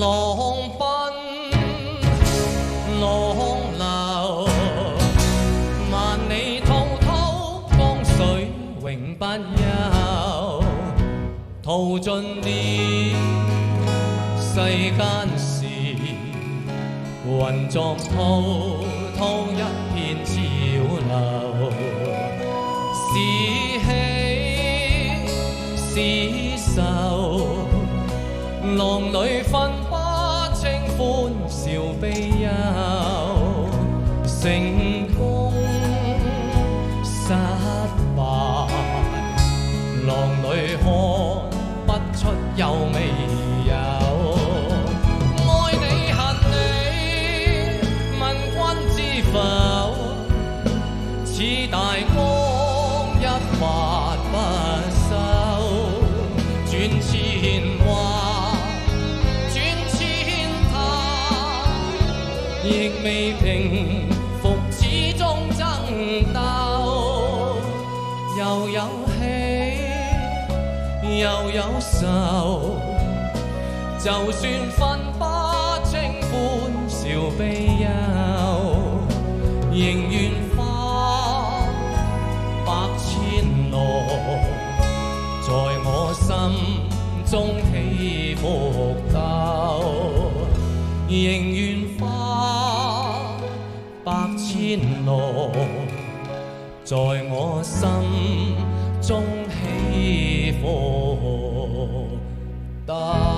浪奔浪流，萬里滔滔江水永不休，淘盡了世間事，渾作滔滔一片潮流，是喜是愁，浪裏分不清歡笑悲憂，成功失敗，浪裏看不出有未有。愛你恨你，問君知否？此大江一發不收，轉千話，轉千他，亦未平復，始終爭鬥。又有喜，又有愁，就算分不清歡笑悲憂，仍願化百千浪，在我心中起伏鬥，仍願化百千浪，在我心中起伏鬥。